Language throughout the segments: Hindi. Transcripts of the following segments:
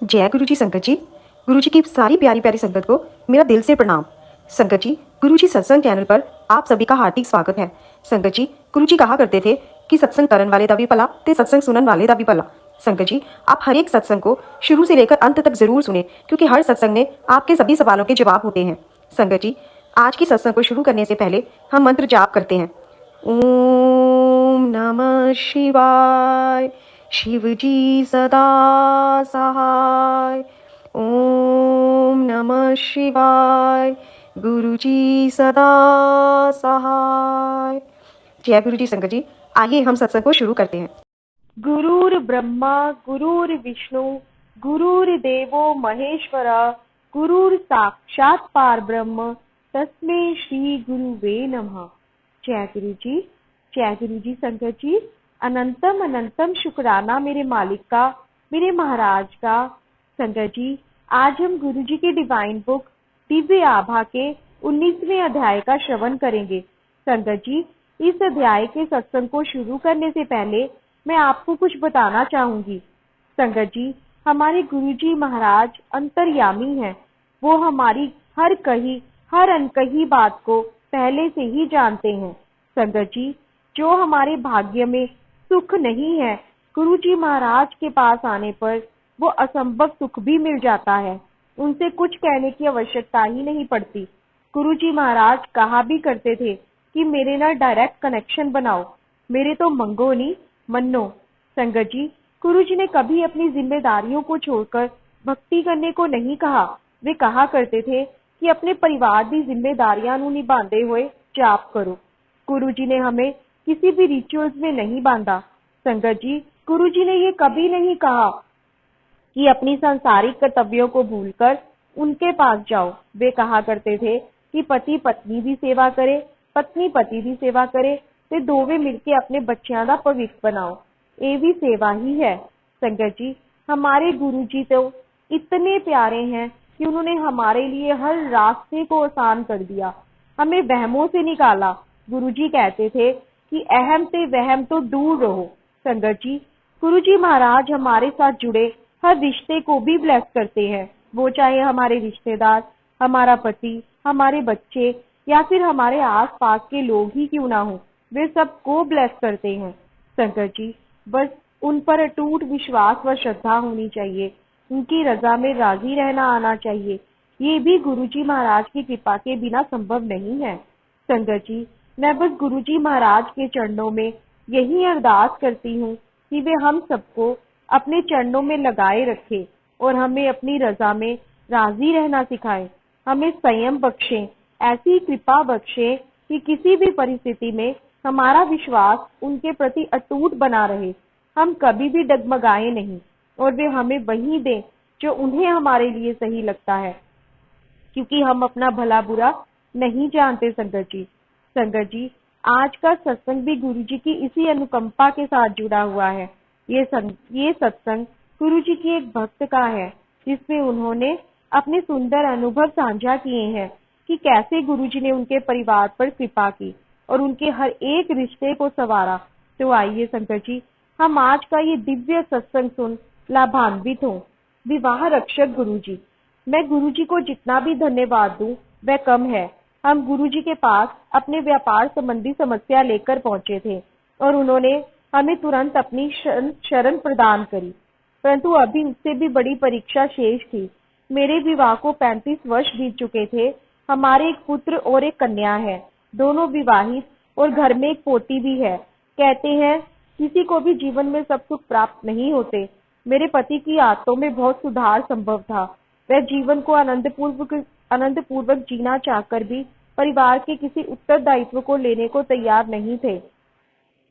जय गुरु जी संगत जी। गुरु जी की सारी प्यारी प्यारी संगत को मेरा दिल से प्रणाम। संगत जी, गुरु जी सत्संग चैनल पर आप सभी का हार्दिक स्वागत है। संगत जी, गुरु जी कहा करते थे कि सत्संग करन वाले दा भी भला ते सत्संग सुनन वाले दा भी भला। संगत जी, आप हर एक सत्संग को शुरू से लेकर अंत तक जरूर सुने, क्योंकि हर सत्संग में आपके सभी सवालों के जवाब होते हैं। संगत जी, आज की सत्संग को शुरू करने से पहले हम मंत्र जाप करते हैं। ओम नमः शिवाय, शिव जी सदा सहाय। ओम नमः शिवाय, गुरु जी सदा सहाय। जय गुरु जी संगत जी, आइए हम सत्संग को शुरू करते हैं। गुरुर् ब्रह्मा गुरुर्विष्णु गुरुर्देवो महेश्वर गुरुर् साक्षात् परब्रह्म तस्मै श्री गुरुवे नमः। जय गुरु जी संगत जी, अनंतम अनंतम शुक्राना मेरे मालिक का, मेरे महाराज का। संगत जी, आज हम गुरु जी की डिवाइन बुक दिव्य आभा के 19वें अध्याय का श्रवण करेंगे। संगत जी, इस अध्याय के सत्संग को शुरू करने से पहले मैं आपको कुछ बताना चाहूंगी। संगत जी, हमारे गुरुजी महाराज अंतर्यामी हैं। वो हमारी हर अनकही बात को पहले से ही जानते हैं। संगत जी, जो हमारे भाग्य में सुख नहीं है, गुरुजी महाराज के पास आने पर वो असंभव सुख भी मिल जाता है। उनसे कुछ कहने की आवश्यकता ही नहीं पड़ती। गुरुजी महाराज कहा भी करते थे कि मेरे ना डायरेक्ट कनेक्शन बनाओ, मेरे तो मंगो नहीं मन्नो। संगत जी, गुरु जी ने कभी अपनी जिम्मेदारियों को छोड़कर भक्ति करने को नहीं कहा। वे कहा करते थे कि अपने परिवार की जिम्मेदारियां निभाते हुए जाप करो। गुरु जी ने हमें किसी भी रिचुअल्स में नहीं बांधा। संगत जी, गुरु जी ने ये कभी नहीं कहा कि अपनी सांसारिक कर्तव्यों को भूलकर उनके पास जाओ। वे कहा करते थे कि पति पत्नी की सेवा करे, पत्नी पति की सेवा करे, ते दोवे मिलके अपने बच्चों का भविष्य बनाओ। ये भी सेवा ही है। संगत जी, हमारे गुरु जी तो इतने प्यारे हैं कि उन्होंने हमारे लिए हर रास्ते को आसान कर दिया, हमें वहमों से निकाला। गुरु जी कहते थे कि अहम से वहम तो दूर रहो। संगत जी, गुरु जी महाराज हमारे साथ जुड़े हर रिश्ते को भी ब्लेस करते हैं, वो चाहे हमारे रिश्तेदार, हमारा पति, हमारे बच्चे या फिर हमारे आसपास के लोग ही क्यों ना हो, वे सबको ब्लेस करते हैं। संगत जी, बस उन पर अटूट विश्वास व श्रद्धा होनी चाहिए, उनकी रजा में राजी रहना आना चाहिए। ये भी गुरुजी महाराज की कृपा के बिना संभव नहीं है। संगत जी, मैं बस गुरुजी महाराज के चरणों में यही अरदास करती हूँ कि वे हम सबको अपने चरणों में लगाए रखे और हमें अपनी रजा में राजी रहना सिखाए। हमें संयम बख्शे, ऐसी कृपा बख्शे कि किसी भी परिस्थिति में हमारा विश्वास उनके प्रति अटूट बना रहे, हम कभी भी डगमगाए नहीं और वे हमें वही दें जो उन्हें हमारे लिए सही लगता है, क्योंकि हम अपना भला बुरा नहीं जानते। संगत जी, आज का सत्संग भी गुरु जी की इसी अनुकंपा के साथ जुड़ा हुआ है। ये सत्संग गुरु जी की एक भक्त का है, जिसमें उन्होंने अपने सुंदर अनुभव साझा किए हैं कि कैसे गुरु जी ने उनके परिवार पर कृपा की और उनके हर एक रिश्ते को संवारा। तो आइए संगत जी, हम आज का ये दिव्य सत्संग सुन लाभान्वित हों। विवाह रक्षक गुरु जी, मैं गुरु जी को जितना भी धन्यवाद दूं वह कम है। हम गुरु जी के पास अपने व्यापार संबंधी समस्या लेकर पहुंचे थे और उन्होंने हमें तुरंत अपनी शरण प्रदान करी, परंतु अभी उससे भी बड़ी परीक्षा शेष थी। मेरे विवाह को 35 वर्ष बीत चुके थे। हमारे एक पुत्र और एक कन्या है, दोनों विवाहित और घर में एक पोती भी है। कहते हैं किसी को भी जीवन में सब सुख प्राप्त नहीं होते। मेरे पति की आदतों में बहुत सुधार संभव था। वह जीवन को आनंद पूर्वक जीना चाहकर भी परिवार के किसी उत्तरदायित्व को लेने को तैयार नहीं थे,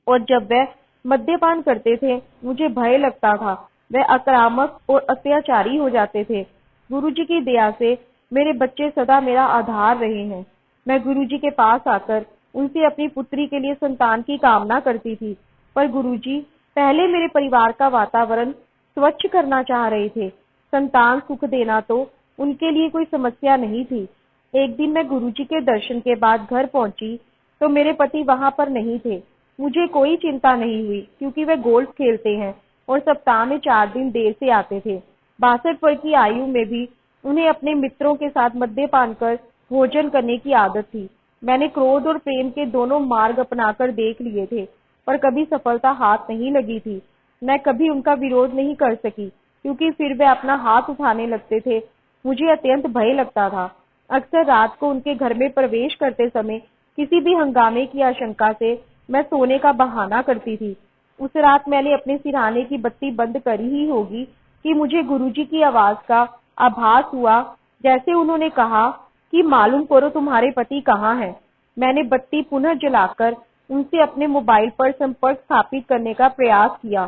और जब वह मद्यपान करते थे मुझे भय लगता था। वह आक्रामक और अत्याचारी हो जाते थे। गुरुजी की दया से मेरे बच्चे सदा मेरा आधार रहे हैं। मैं गुरुजी के पास आकर उनसे अपनी पुत्री के लिए संतान की कामना करती थी, पर गुरुजी पहले मेरे परिवार का वातावरण स्वच्छ करना चाह रहे थे। संतान सुख देना तो उनके लिए कोई समस्या नहीं थी। एक दिन मैं गुरुजी के दर्शन के बाद घर पहुंची तो मेरे पति वहां पर नहीं थे। मुझे कोई चिंता नहीं हुई, क्योंकि वे गोल्फ खेलते हैं और सप्ताह में 4 दिन देर से आते थे। 62 वर्ष की आयु में भी उन्हें अपने मित्रों के साथ मद्यपान कर भोजन करने की आदत थी। मैंने क्रोध और प्रेम के दोनों मार्ग अपनाकर देख लिए थे, पर कभी सफलता हाथ नहीं लगी थी। मैं कभी उनका विरोध नहीं कर सकी, क्योंकि फिर वे अपना हाथ उठाने लगते थे। मुझे अत्यंत भय लगता था। अक्सर रात को उनके घर में प्रवेश करते समय किसी भी हंगामे की आशंका से मैं सोने का बहाना करती थी। उस रात मैंने अपने सिरहाने की बत्ती बंद करी ही होगी कि मुझे गुरुजी की आवाज का आभास हुआ, जैसे उन्होंने कहा कि मालूम करो तुम्हारे पति कहाँ हैं। मैंने बत्ती पुनः जलाकर उनसे अपने मोबाइल पर संपर्क स्थापित करने का प्रयास किया।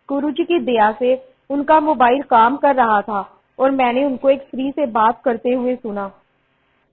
गुरुजी की दया से उनका मोबाइल काम कर रहा था और मैंने उनको एक स्त्री से बात करते हुए सुना।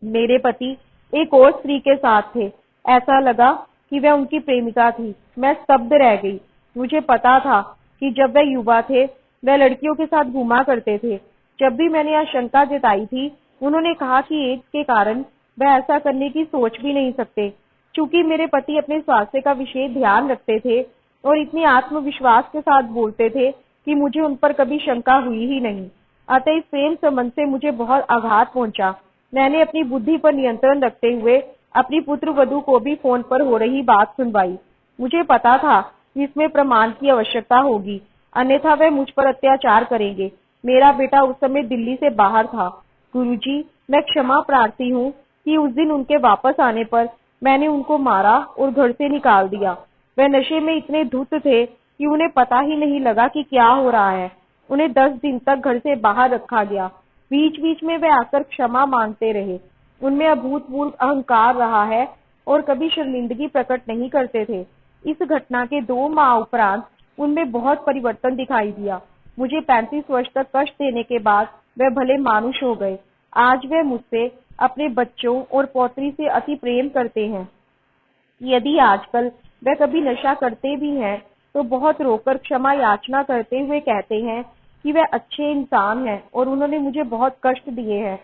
मेरे पति एक और स्त्री के साथ थे। ऐसा लगा कि वह उनकी प्रेमिका थी। मैं स्तब्ध रह गई। मुझे पता था कि जब वह युवा थे, वह लड़कियों के साथ घूमा करते थे। जब भी मैंने आशंका जताई थी, उन्होंने कहा कि एड्स के कारण वह ऐसा करने की सोच भी नहीं सकते। चूंकि मेरे पति अपने स्वास्थ्य का विशेष ध्यान रखते थे और इतनी आत्मविश्वास के साथ बोलते थे कि मुझे उन पर कभी शंका हुई ही नहीं। अतः इस प्रेम संबंध से मुझे बहुत आघात पहुंचा। मैंने अपनी बुद्धि पर नियंत्रण रखते हुए अपनी पुत्र वधू को भी फोन पर हो रही बात सुनवाई। मुझे पता था कि इसमें प्रमाण की आवश्यकता होगी, अन्यथा वे मुझ पर अत्याचार करेंगे। मेरा बेटा उस समय दिल्ली से बाहर था। गुरुजी, मैं क्षमा प्रार्थी हूँ कि उस दिन उनके वापस आने पर मैंने उनको मारा और घर से निकाल दिया। वे नशे में इतने धुत थे कि उन्हें पता ही नहीं लगा कि क्या हो रहा है। उन्हें 10 दिन तक घर से बाहर रखा गया। बीच बीच में वे आकर क्षमा मांगते रहे। उनमें अभूतपूर्व अहंकार रहा है और कभी शर्मिंदगी प्रकट नहीं करते थे। इस घटना के 2 माह उपरांत उनमें बहुत परिवर्तन दिखाई दिया। मुझे 35 वर्ष तक कष्ट देने के बाद वे भले मानुष हो गए। आज वे मुझसे, अपने बच्चों और पौत्री से अति प्रेम करते हैं। यदि आजकल वे कभी नशा करते भी हैं, तो बहुत रोकर क्षमा याचना करते हुए कहते हैं कि वे अच्छे इंसान हैं और उन्होंने मुझे बहुत कष्ट दिए हैं।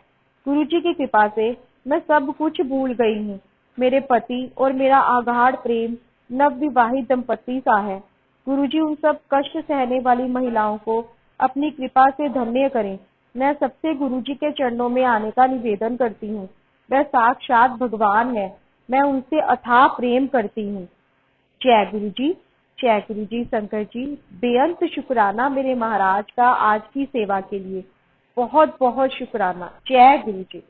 गुरुजी की कृपा से मैं सब कुछ भूल गई हूँ। मेरे पति और मेरा आगाढ़ प्रेम नवविवाहित दंपति सा है। गुरुजी उन सब कष्ट सहने वाली महिलाओं को अपनी कृपा से धन्य करें। मैं सबसे गुरुजी के चरणों में आने का निवेदन करती हूँ। वह साक्षात भगवान है। मैं उनसे अथाह प्रेम करती हूँ। जय गुरु जी। जय गुरु जी। शंकर जी, बेअंत शुक्राना मेरे महाराज का आज की सेवा के लिए। बहुत बहुत शुक्राना। जय गुरु जी।